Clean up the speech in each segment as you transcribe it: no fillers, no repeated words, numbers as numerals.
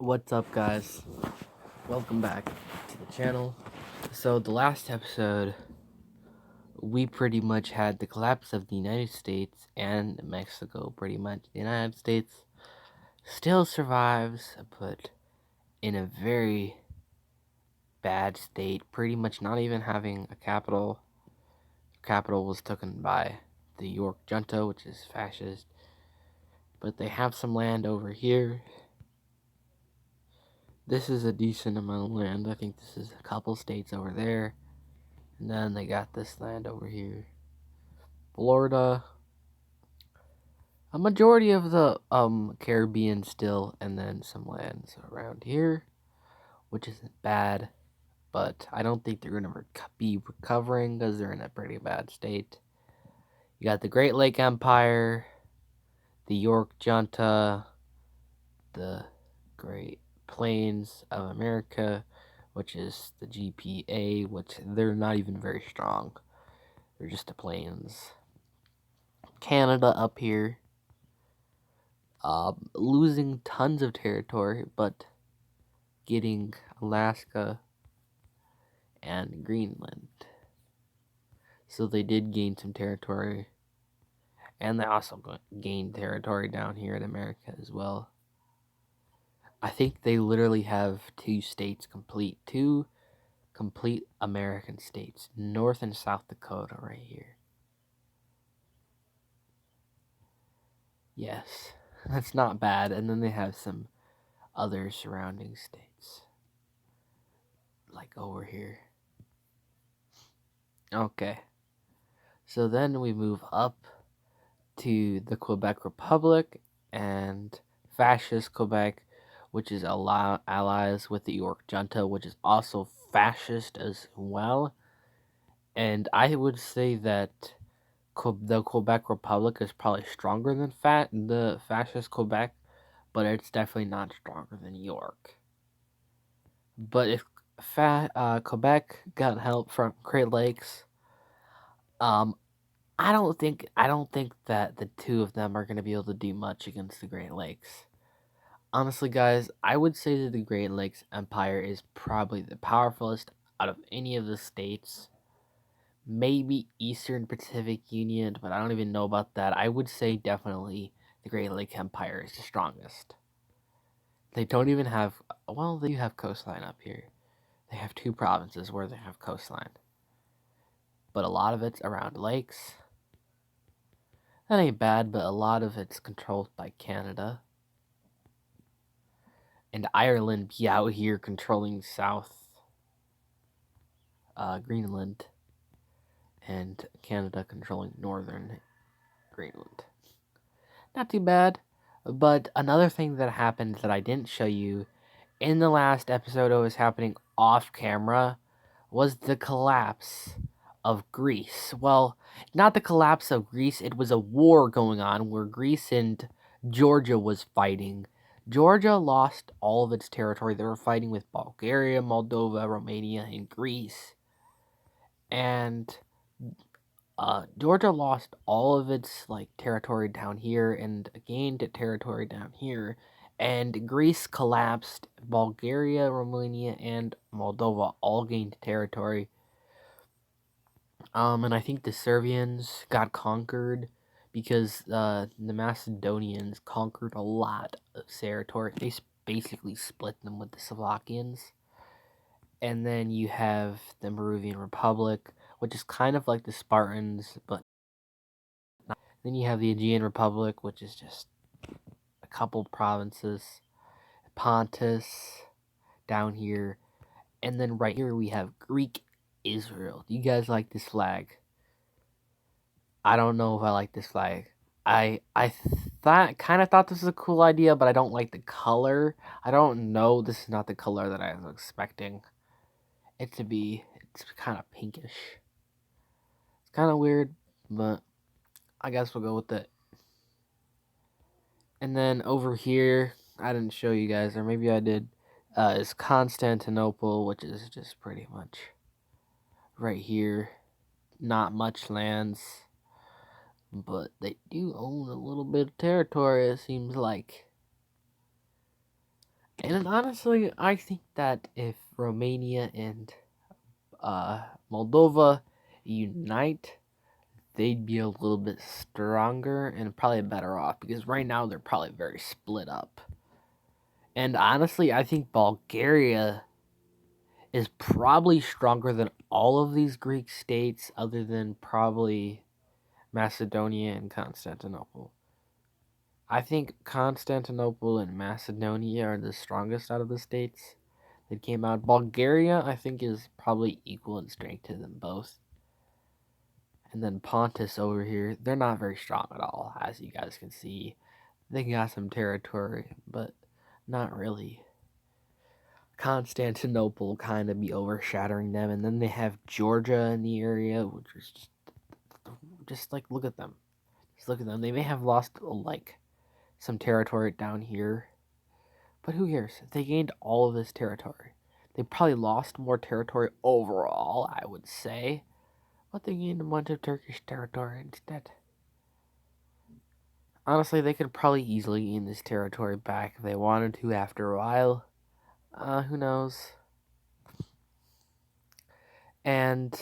What's up, guys? Welcome back to the channel. So, the last episode, we pretty much had the collapse of the United States and Mexico, pretty much. The United States still survives, but in a very bad state, pretty much not even having a capital. The capital was taken by the York Junta, which is fascist, but they have some land over here. This is a decent amount of land. I think this is a couple states over there. And then they got this land over here. Florida. A majority of the Caribbean still, and then some lands around here, which isn't bad. But I don't think they're going to be recovering because they're in a pretty bad state. You got the Great Lake Empire, the York Junta, the Great Plains of America, which is the GPA, which they're not even very strong. They're just the plains. Canada up here, losing tons of territory, but getting Alaska and Greenland. So they did gain some territory, and they also gained territory down here in America as well. I think they literally have two complete American states, North and South Dakota right here. Yes, that's not bad. And then they have some other surrounding states, like over here. Okay, so then we move up to the Quebec Republic and fascist Quebec, which is allies with the York Junta, which is also fascist as well. And I would say that the Quebec Republic is probably stronger than the fascist Quebec, but it's definitely not stronger than York. But if Quebec got help from Great Lakes, um, I don't think that the two of them are going to be able to do much against the Great Lakes. Honestly, guys, I would say that the Great Lakes Empire is probably the powerfulest out of any of the states. Maybe Eastern Pacific Union, but I don't even know about that. I would say definitely the Great Lake Empire is the strongest. They don't even have, well, they do have coastline up here. They have two provinces where they have coastline. But a lot of it's around lakes. That ain't bad, but a lot of it's controlled by Canada. And Ireland be out here controlling South Greenland. And Canada controlling Northern Greenland. Not too bad. But another thing that happened that I didn't show you in the last episode that was happening off camera was the collapse of Greece. Well, not the collapse of Greece, it was a war going on where Greece and Georgia was fighting. Georgia lost all of its territory. They were fighting with Bulgaria, Moldova, Romania, and Greece. And Georgia lost all of its territory down here and gained territory down here, and Greece collapsed. Bulgaria, Romania, and Moldova all gained territory. And I think the Serbians got conquered because the Macedonians conquered a lot of territory. They basically split them with the Slovakians. And then you have the Moravian Republic, which is kind of like the Spartans, but then you have the Aegean Republic, which is just a couple provinces. Pontus down here. And then right here we have Greek Israel. Do you guys like this flag? I don't know if I like this flag. I thought this was a cool idea, but I don't like the color. I don't know. This is not the color that I was expecting it to be. It's kind of pinkish. It's kind of weird, but I guess we'll go with it. And then over here, I didn't show you guys, or maybe I did, is Constantinople, which is just pretty much right here. Not much lands, but they do own a little bit of territory, it seems like. And honestly, I think that if Romania and Moldova unite, they'd be a little bit stronger and probably better off because right now they're probably very split up. And honestly, I think Bulgaria is probably stronger than all of these Greek states, other than probably Macedonia and Constantinople. I think Constantinople and Macedonia are the strongest out of the states that came out. Bulgaria, I think, is probably equal in strength to them both. And then Pontus over here, they're not very strong at all, as you guys can see. They got some territory, but not really. Constantinople kind of be overshadowing them, and then they have Georgia in the area, which is just like look at them. Just look at them. They may have lost like some territory down here, but who cares? They gained all of this territory. They probably lost more territory overall, I would say, but they gained a bunch of Turkish territory instead. Honestly, they could probably easily gain this territory back if they wanted to after a while. Who knows? And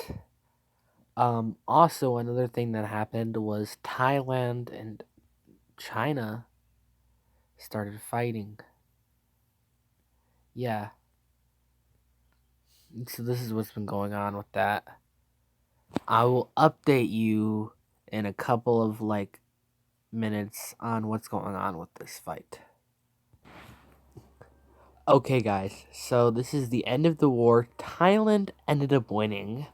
also another thing that happened was Thailand and China started fighting. Yeah. So this is what's been going on with that. I will update you in a couple of minutes on what's going on with this fight. Okay, guys. So this is the end of the war. Thailand ended up winning,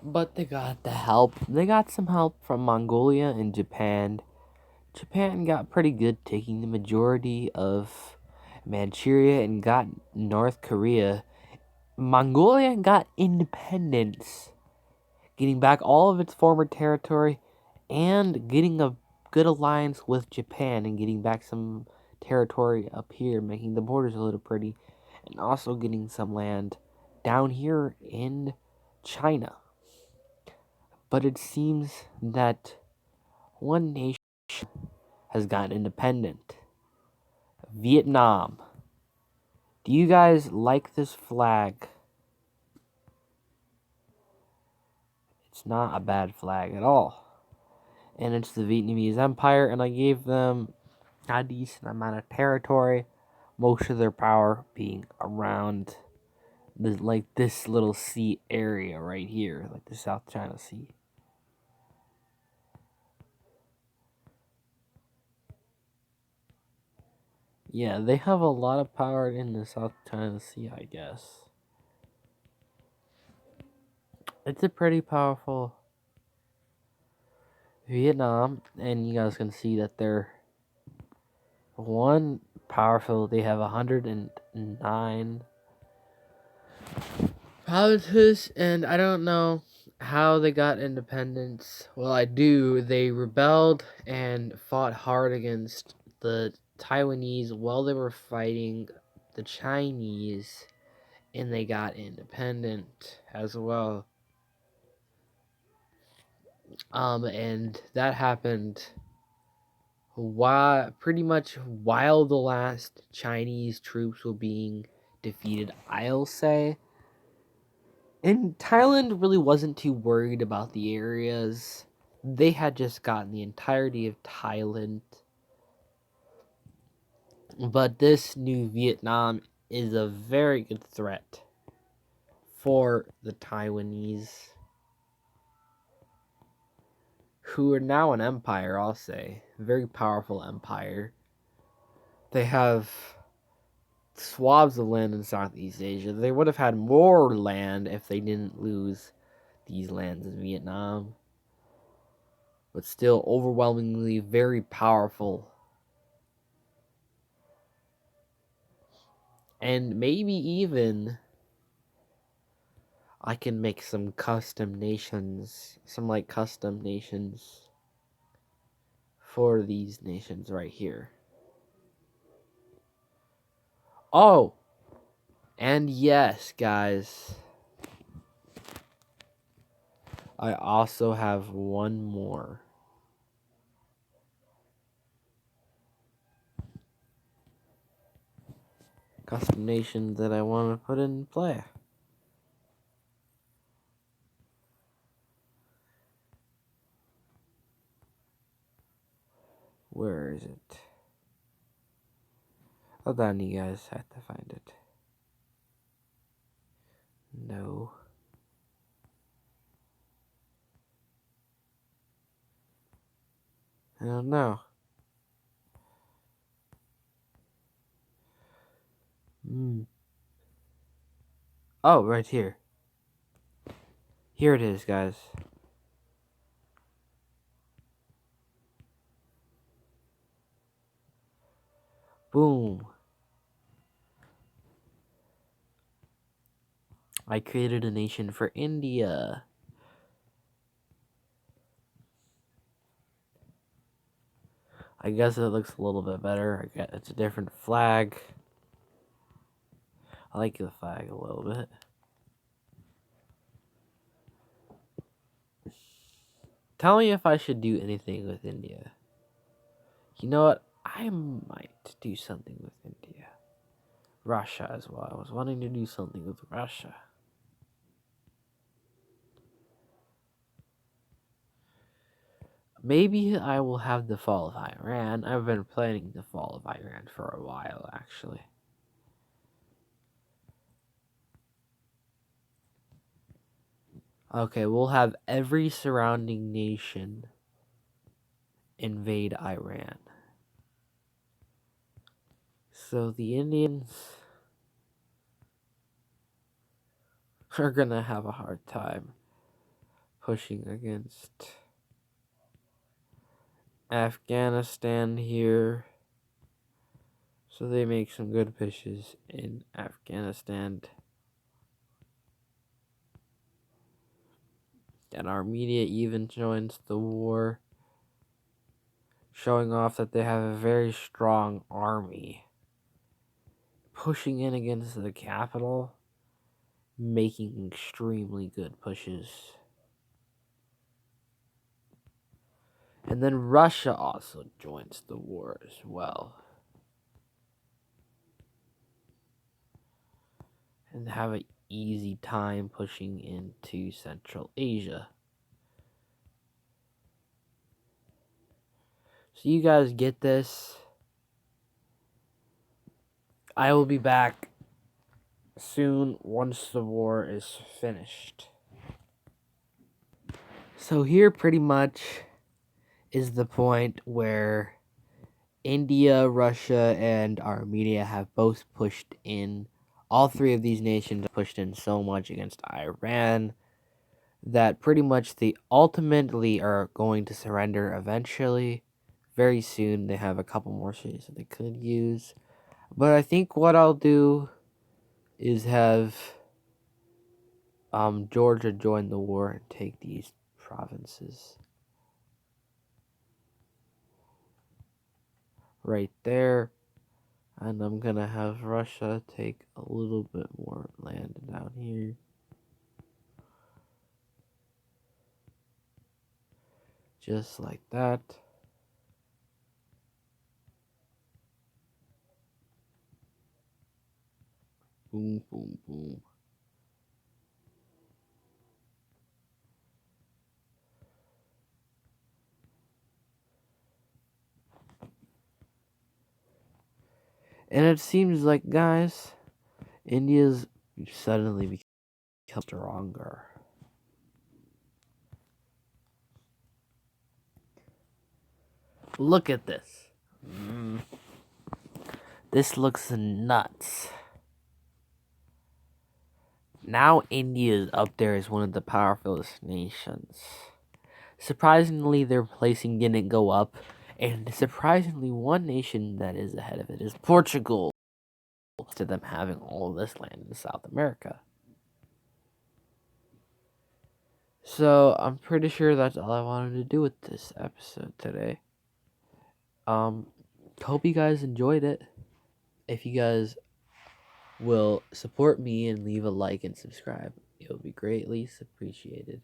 but they got the help. They got some help from Mongolia and Japan. Japan got pretty good, taking the majority of Manchuria and got North Korea. Mongolia got independence, getting back all of its former territory and getting a good alliance with Japan and getting back some territory up here, making the borders a little pretty, and also getting some land down here in China. But it seems that one nation has gotten independent. Vietnam. Do you guys like this flag? It's not a bad flag at all. And it's the Vietnamese Empire, and I gave them a decent amount of territory, most of their power being around this little sea area right here, like the South China Sea. Yeah, they have a lot of power in the South China Sea, I guess. It's a pretty powerful Vietnam, and you guys can see that they're one powerful. They have 109 provinces, and I don't know how they got independence. Well, I do. They rebelled and fought hard against the Taiwanese while they were fighting the Chinese, and they got independent as well. And that happened pretty much while the last Chinese troops were being defeated, I'll say. And Thailand really wasn't too worried about the areas. They had just gotten the entirety of Thailand. But this new Vietnam is a very good threat for the Taiwanese, who are now an empire, I'll say. A very powerful empire. They have swaths of land in Southeast Asia. They would have had more land if they didn't lose these lands in Vietnam. But still overwhelmingly very powerful. And maybe even I can make some custom nations, custom nations for these nations right here. Oh, and yes, guys, I also have one more. custom nation that I want to put in play. Where is it? Hold on, you guys have to find it. No. I don't know. Oh, right here. Here it is, guys. Boom. I created a nation for India. I guess it looks a little bit better. It's a different flag. I like the flag a little bit. Tell me if I should do anything with India. You know what? I might do something with India. Russia as well. I was wanting to do something with Russia. Maybe I will have the fall of Iran. I've been planning the fall of Iran for a while, actually. Okay, we'll have every surrounding nation invade Iran. So the Indians are gonna have a hard time pushing against Afghanistan here. So they make some good pushes in Afghanistan. And Armenia even joins the war, showing off that they have a very strong army. Pushing in against the capital, making extremely good pushes. And then Russia also joins the war as well. And have an easy time pushing into Central Asia. So you guys get this. I will be back soon once the war is finished. So here pretty much is the point where India, Russia, and Armenia have both pushed in. All three of these nations pushed in so much against Iran that pretty much they ultimately are going to surrender eventually. Very soon, they have a couple more cities that they could use. But I think what I'll do is have Georgia join the war and take these provinces. Right there. And I'm gonna have Russia take a little bit more land down here. Just like that. Boom, boom, boom. And it seems like, guys, India's suddenly become stronger. Look at this. This looks nuts. Now India is up there as one of the powerfulest nations. Surprisingly, their placing didn't go up. And surprisingly, one nation that is ahead of it is Portugal. To them having all of this land in South America. So I'm pretty sure that's all I wanted to do with this episode today. Hope you guys enjoyed it. If you guys will support me and leave a like and subscribe, it will be greatly appreciated.